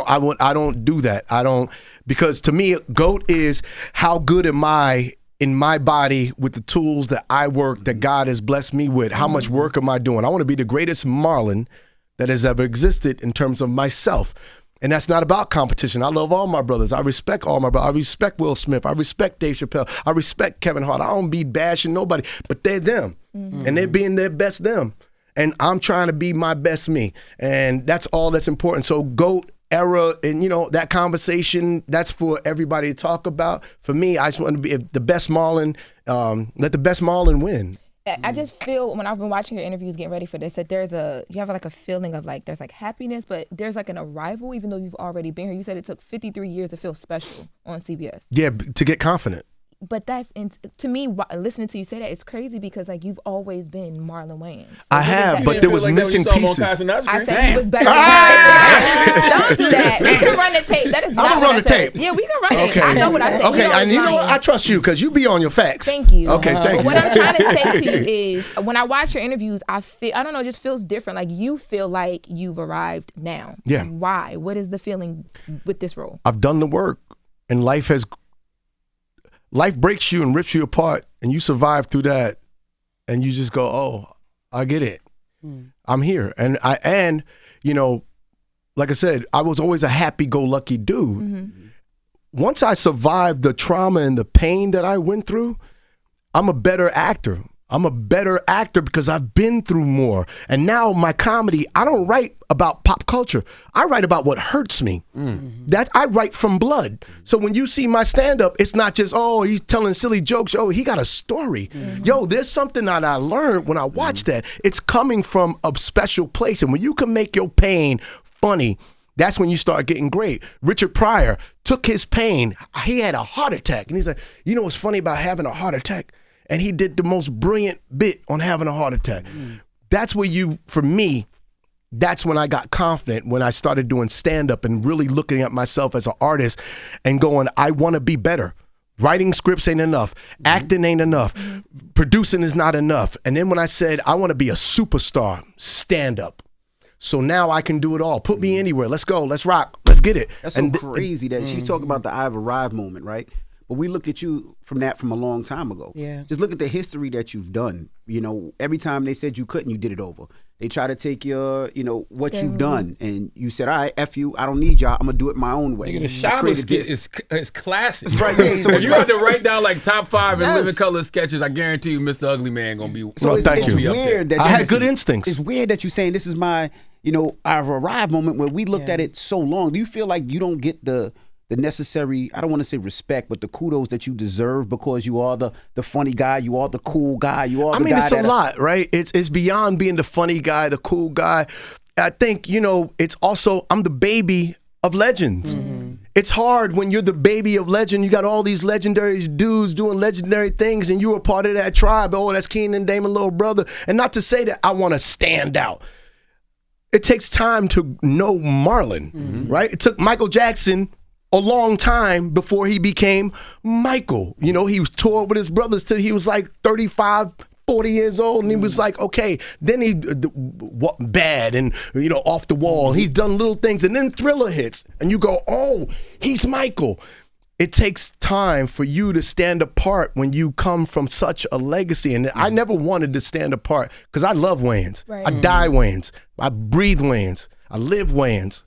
don't do that. I don't, because to me, GOAT is how good am I in my body with the tools that I work, that God has blessed me with. How much work am I doing? I want to be the greatest Marlon that has ever existed in terms of myself. And that's not about competition. I love all my brothers. I respect all my brothers. I respect Will Smith. I respect Dave Chappelle. I respect Kevin Hart. I don't be bashing nobody, but they're them. And they're being their best them. And I'm trying to be my best me. And that's all that's important. So GOAT era, and you know, that conversation, that's for everybody to talk about. For me, I just want to be the best Marlon. Let the best Marlon win. I just feel, when I've been watching your interviews, getting ready for this, that you have like a feeling of like, there's like happiness, but there's like an arrival, even though you've already been here. You said it took 53 years to feel special on CBS. Yeah, to get confident. But that's, to me, listening to you say that, it's crazy, because like you've always been Marlon Wayans. So I have, but there was missing pieces. I said he was better than Don't do that. We can run the tape. That is not I'm gonna run the tape. Yeah, we can run it. I know what I said. Okay, and you know what? I trust you because you be on your facts. Thank you. Okay, thank you. What I'm trying to say to you is, when I watch your interviews, I don't know, it just feels different. Like you feel like you've arrived now. Yeah. Why? What is the feeling with this role? I've done the work, and life breaks you and rips you apart, and you survive through that, and you just go, oh, I get it. I'm here. And you know, like I said, I was always a happy-go-lucky dude. Once I survived the trauma and the pain that I went through, I'm a better actor. I'm a better actor because I've been through more. And now my comedy, I don't write about pop culture. I write about what hurts me. That I write from blood. So when you see my stand-up, it's not just, oh, he's telling silly jokes. Oh, he got a story. Yo, there's something that I learned when I watched that. It's coming from a special place. And when you can make your pain funny, that's when you start getting great. Richard Pryor took his pain. He had a heart attack. And he's like, you know what's funny about having a heart attack? And he did the most brilliant bit on having a heart attack. That's where for me, that's when I got confident, when I started doing stand-up and really looking at myself as an artist and going, I want to be better. Writing scripts ain't enough. Acting ain't enough. Producing is not enough. And then when I said, I want to be a superstar, stand-up. So now I can do it all. Put me anywhere. Let's go. Let's rock. Let's get it. That's so crazy that she's talking about the I've arrived moment, right? But we look at you from a long time ago. Yeah. Just look at the history that you've done. You know, every time they said you couldn't, you did it over. They try to take your, you know, what you've done, and you said, all right, F you, I don't need y'all, I'm going to do it my own way. Nigga, the Shama skit is classic. Right, yeah, so if you had to write down like top 5 in living color sketches, I guarantee you Mr. Ugly Man going to be so it's weird that I had good instincts. It's weird that you're saying this is my, you know, I've arrived moment where we looked at it so long. Do you feel like you don't get the the necessary, I don't want to say respect, but the kudos that you deserve because you are the funny guy, you are the cool guy, you are the guy it's a lot, right? It's beyond being the funny guy, the cool guy. I think, it's also, I'm the baby of legends. It's hard when you're the baby of legend. You got all these legendary dudes doing legendary things and you're a part of that tribe. Oh, that's Keenan and Damon, little brother. And not to say that I want to stand out. It takes time to know Marlon, right? It took Michael Jackson a long time before he became Michael. He was toured with his brothers till he was like 35, 40 years old, and he was like, okay. Then he bad and off the wall. He's done little things, and then Thriller hits, and you go, oh, he's Michael. It takes time for you to stand apart when you come from such a legacy. And I never wanted to stand apart because I love Wayans. Right. I die Wayans. I breathe Wayans. I live Wayans.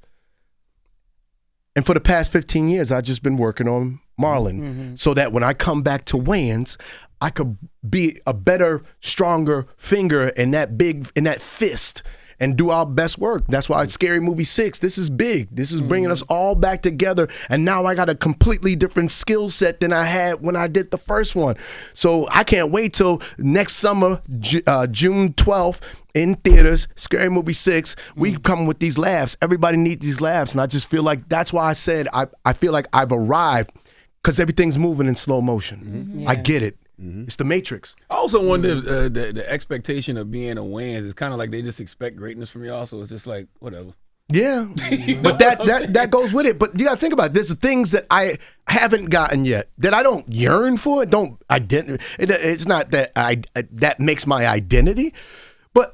And for the past 15 years, I've just been working on Marlon so that when I come back to Wayans, I could be a better, stronger finger in that fist and do our best work. That's why Scary Movie 6, this is big. This is bringing us all back together. And now I got a completely different skill set than I had when I did the first one. So I can't wait till next summer, June 12th, in theaters, Scary Movie 6. We come with these laughs. Everybody needs these laughs. And I just feel like that's why I said I feel like I've arrived because everything's moving in slow motion. I get it. It's the Matrix. I also wonder if the expectation of being a Wayans is kind of like they just expect greatness from y'all, so it's just like, whatever. Yeah, but that goes with it. But you gotta think about it. There's things that I haven't gotten yet that I don't yearn for. It's not that that makes my identity, but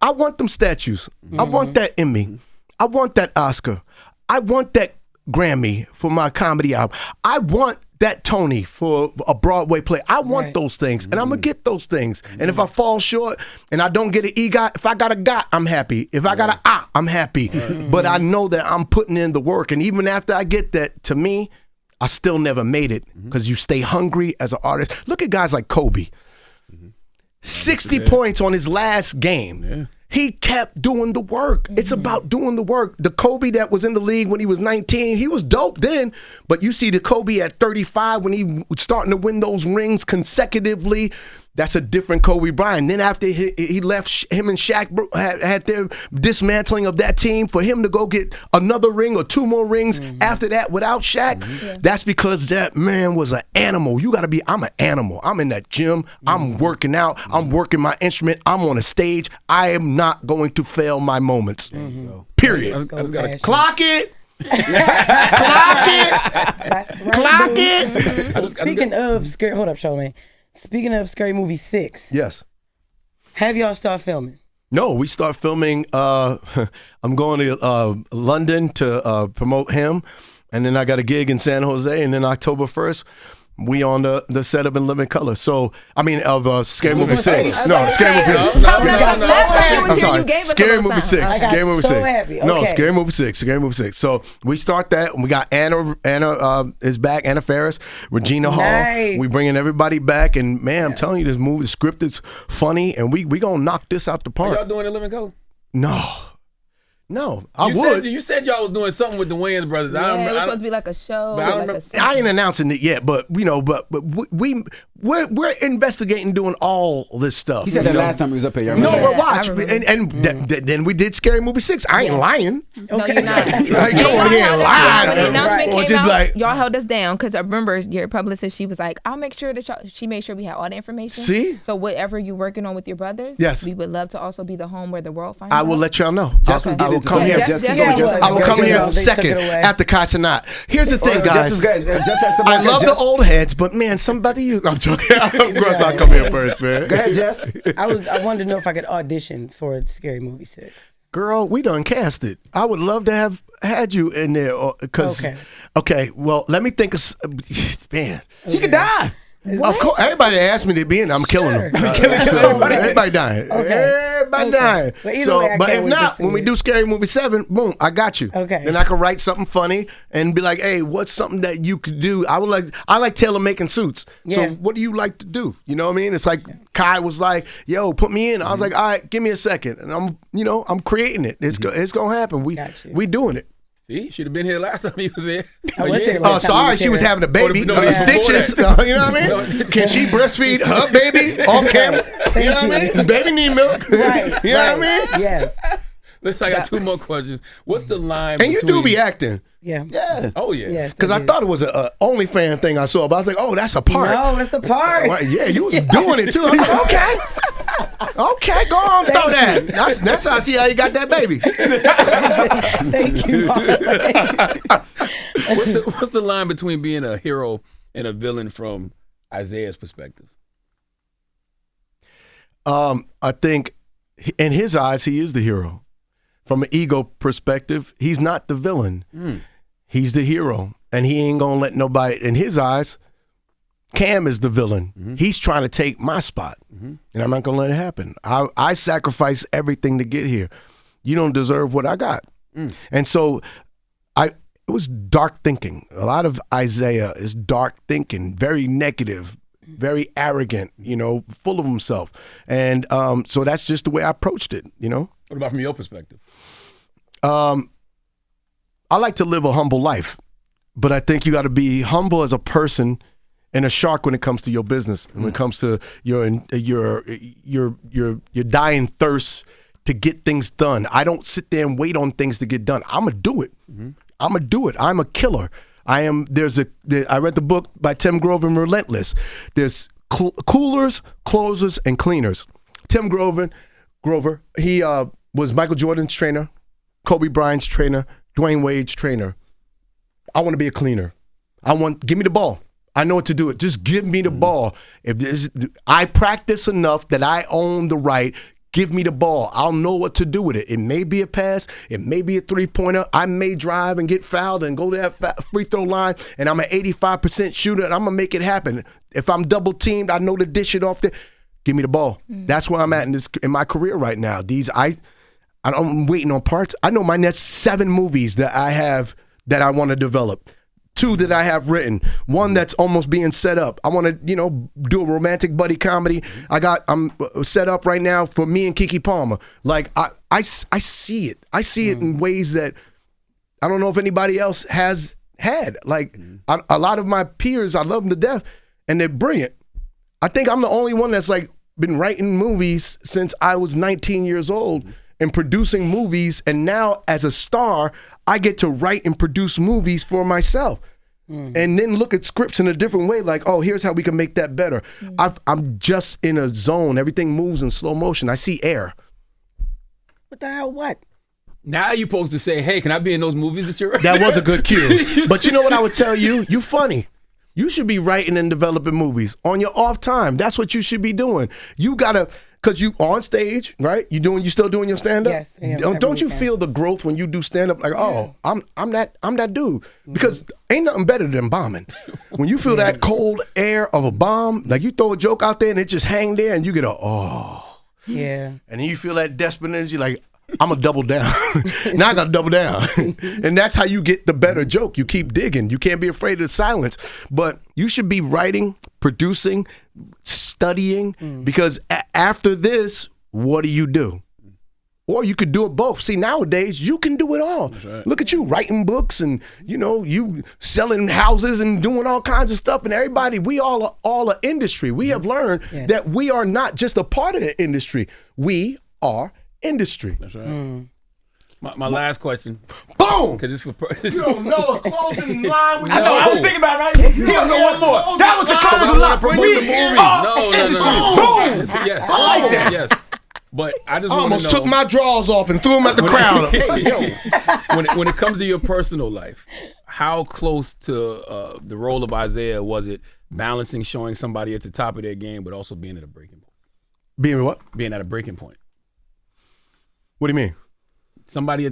I want them statues. I want that Emmy. I want that Oscar. I want that Grammy for my comedy album. I want that Tony for a Broadway play. I want those things, and I'm gonna get those things. And if I fall short and I don't get an EGOT, if I got a GOT, I'm happy. If I got a I'm happy. But I know that I'm putting in the work, and even after I get that, to me, I still never made it because you stay hungry as an artist. Look at guys like Kobe. 60 points on his last game. Yeah. He kept doing the work. It's about doing the work. The Kobe that was in the league when he was 19, he was dope then. But you see the Kobe at 35 when he was starting to win those rings consecutively. That's a different Kobe Bryant. Then after he left, him and Shaq had their dismantling of that team. For him to go get another ring or two more rings after that without Shaq, that's because that man was an animal. You got to be, I'm an animal. I'm in that gym. I'm working out. I'm working my instrument. I'm on a stage. I am not going to fail my moments. Period. I just gotta clock it. Clock it. So speaking of scary, hold up, Charlamagne. Speaking of Scary Movie 6, yes. Have y'all start filming? No, we start filming. I'm going to London to promote him, and then I got a gig in San Jose, and then October 1st, we on the set of In Living Color. So, I mean, of Scary Movie 6. No, Scary Movie 6. I'm sorry. Scary Movie 6. Scary Movie 6. Happy. No, Okay. Scary Movie 6. Scary Movie 6. So we start that, and we got Anna is back, Anna Faris, Regina Hall. Nice. We bringing everybody back, and man, I'm telling you, this movie, the script is funny, and we gonna knock this out the Are park. y'all doing In Living Color? No, I would. You said y'all was doing something with the Wayans brothers. Yeah, it was supposed to be like a show. But I don't like remember- I ain't announcing it yet, but we're investigating doing all this stuff. He said that last time he was up here. Y'all No, remember? but watch, I remember. then we did Scary Movie 6. I ain't lying. No, you're not. Like, come on here, lie. When the announcement Or came just out, like- y'all held us down because I remember your publicist. She was like, "I'll make sure that she made sure we had all the information." See? So whatever you're working on with your brothers, Yes. we would love to also be the home where the world finds I will out. let y'all know. Jess was I getting will into come some- here. Jess- keep yeah, going, it Jess. was. I will come They here took it second away. after Cenat. Here's the thing, Jess guys. is good. Jess has some I more. love the Jess- old heads, but man, somebody I'm joking. Of course, I'll come here first, man. Go ahead, Jess. I wanted to know if I could audition for Scary Movie 6. Girl, we done cast it. I would love to have had you in there, because. Okay. Well, let me think of man. She could die. Of course, everybody asked me to be in. I'm killing them. Everybody dying. Everybody dying. But either way, I but can't if wait to not, see when we it. do Scary Movie 7, boom, I got you. Okay. Then I can write something funny and be like, hey, what's something that you could do? I like tailor making suits. So Yeah. what do you like to do? You know what I mean? It's like Kai was like, yo, put me in. I was like, all right, give me a second, and I'm creating it. It's gonna happen. Got you. We doing it. See, should have been here last time he was here. I was thinking Oh, about sorry, time she was having a baby. No, before Stitches. You know what I mean? Can she breastfeed her baby off camera? You know what I mean? Baby need milk. Right. You know what I mean? Yes. Listen, I got 2 more questions. What's the line And you between... do be acting. Yeah. Yeah. Oh, yeah. Yes. Because I thought it was a OnlyFans thing I saw, but I was like, oh, that's a part. No, it's the part. Well, yeah, you was doing it too. I was like, okay. Okay, go on, throw that. That's how I see how you got that baby. Thank you, Marlon. What's the line between being a hero and a villain from Isaiah's perspective? I think in his eyes, he is the hero. From an ego perspective, he's not the villain. He's the hero. And he ain't going to let nobody, in his eyes, Cam is the villain. He's trying to take my spot. And I'm not going to let it happen. I sacrifice everything to get here. You don't deserve what I got. And so it was dark thinking. A lot of Isaiah is dark thinking, very negative, very arrogant, full of himself. And so that's just the way I approached it, What about from your perspective? I like to live a humble life, but I think you got to be humble as a person and a shark when it comes to your business, and when it comes to your dying thirst to get things done. I don't sit there and wait on things to get done. I'm gonna do it. I'm gonna do it. I'm a killer. I am. I read the book by Tim Grover, Relentless. There's coolers, closers, and cleaners. Tim Grover, he was Michael Jordan's trainer, Kobe Bryant's trainer, Dwayne Wade's trainer. I want to be a cleaner. Give me the ball. I know what to do it. Just give me the ball. I practice enough that I own the right. Give me the ball. I'll know what to do with it. It may be a pass. It may be a three-pointer. I may drive and get fouled and go to that free throw line, and I'm an 85% shooter, and I'm going to make it happen. If I'm double-teamed, I know to dish it off there. Give me the ball. That's where I'm at in my career right now. I'm waiting on parts. I know my next 7 movies that I have that I want to develop. 2 that I have written. 1 that's almost being set up. I want to, do a romantic buddy comedy. I'm set up right now for me and Keke Palmer. Like I see it. I see it in ways that I don't know if anybody else has had. Like a lot of my peers, I love them to death, and they're brilliant. I think I'm the only one that's like been writing movies since I was 19 years old and producing movies. And now as a star, I get to write and produce movies for myself and then look at scripts in a different way. Like, oh, here's how we can make that better. I'm just in a zone. Everything moves in slow motion. I see air. What the hell? What? Now you're supposed to say, hey, can I be in those movies that you're writing? That was a good cue. But you know what I would tell you? You funny. You should be writing and developing movies on your off time. That's what you should be doing. You gotta, cause you on stage, right? You still doing your stand up? Yes. Yeah, don't you feel the growth when you do stand up? Like, oh, I'm that dude. Because ain't nothing better than bombing. When you feel that cold air of a bomb, like you throw a joke out there and it just hang there, and you get Yeah. and then you feel that desperate energy, like, I'm going to double down. Now I got to double down. And that's how you get the better joke. You keep digging. You can't be afraid of the silence. But you should be writing, producing, studying, because after this, what do? Or you could do it both. See, nowadays, you can do it all. Right. Look at you writing books and, you selling houses and doing all kinds of stuff. And everybody, we all an industry. We have learned that we are not just a part of the industry. We are industry. That's right. My last question. Boom! Because it's for You don't know a closing line. I know. I was thinking about it. Right? He don't know one more. That was the closing line. promote We the movie. are No. industry. Boom. Yes, I like that. Yes, but I just I want almost to know, took my drawers off and threw them at the crowd. when it comes to your personal life, how close to the role of Isaiah was it balancing showing somebody at the top of their game, but also being at a breaking point? Being what? Being at a breaking point. What do you mean?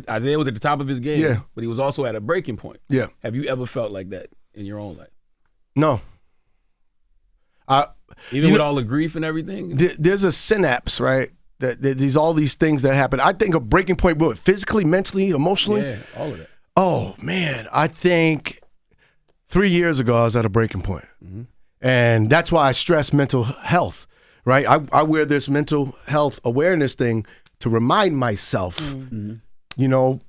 Isaiah was at the top of his game, but he was also at a breaking point. Yeah. Have you ever felt like that in your own life? No. Even with all the grief and everything? There's a synapse, right? There's all these things that happen. I think a breaking point, what, physically, mentally, emotionally? Yeah, all of that. Oh, man. I think 3 years ago, I was at a breaking point. And that's why I stress mental health, right? I wear this mental health awareness thing to remind myself,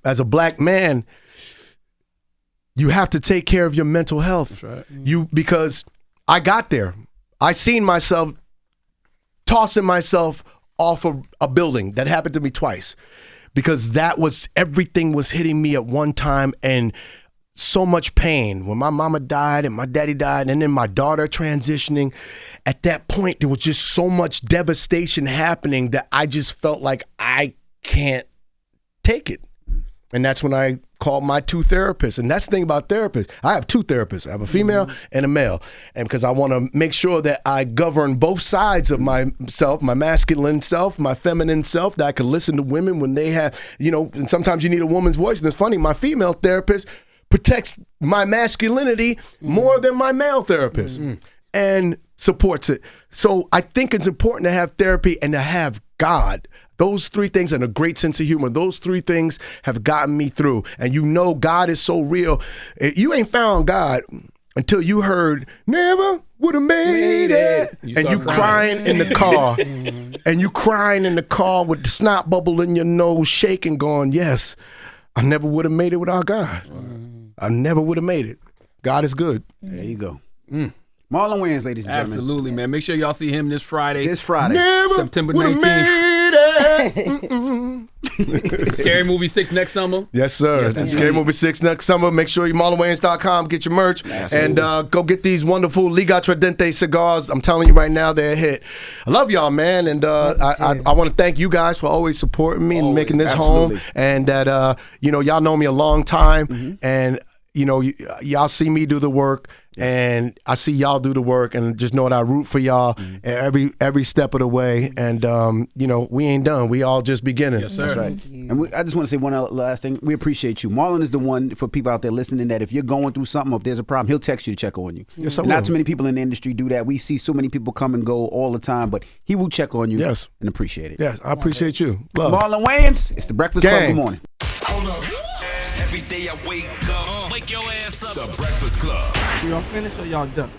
as a black man, you have to take care of your mental health. That's right. Because I got there. I seen myself tossing myself off of a building. That happened to me twice because everything was hitting me at one time, and so much pain. When my mama died and my daddy died and then my daughter transitioning, at that point there was just so much devastation happening that I just felt like I can't take it. And that's when I called my 2 therapists. And that's the thing about therapists. I have 2 therapists. I have a female and a male. And because I want to make sure that I govern both sides of myself, my masculine self, my feminine self, that I can listen to women when they have, and sometimes you need a woman's voice. And it's funny, my female therapist protects my masculinity more than my male therapist and supports it. So I think it's important to have therapy and to have God. Those 3 things and a great sense of humor. Those 3 things have gotten me through. And God is so real. You ain't found God until you heard, never would have made it. And you crying in the car. And you crying in the car with the snot bubble in your nose, shaking, going, yes, I never would have made it without God. I never would have made it. God is good. There you go. Marlon Wayans, ladies and gentlemen. Absolutely, man. Make sure y'all see him this Friday. Never September would have 19th. made it. Scary Movie 6 next summer. Yes, sir. Yes, Scary Movie 6 next summer. Make sure you MarlonWayans.com, get your merch, and go get these wonderful Liga Tridente cigars. I'm telling you right now, they're a hit. I love y'all, man, and I want to thank you guys for always supporting me and making this home, and that y'all know me a long time, and y'all see me do the work. And I see y'all do the work, and just know that I root for y'all every step of the way. And we ain't done. We all just beginning. Yes, sir. That's right. And I just want to say one last thing. We appreciate you. Marlon is the one for people out there listening that if you're going through something, or if there's a problem, he'll text you to check on you. Yes, I Not will. too many people in the industry do that. We see so many people come and go all the time, but he will check on you. Yes. And appreciate it. Yes, I appreciate you. Love. Marlon Wayans, it's the Breakfast Club. Good morning. Hold up. Every day I wake up. Wake your ass up. The Breakfast Club. Y'all finished or y'all done?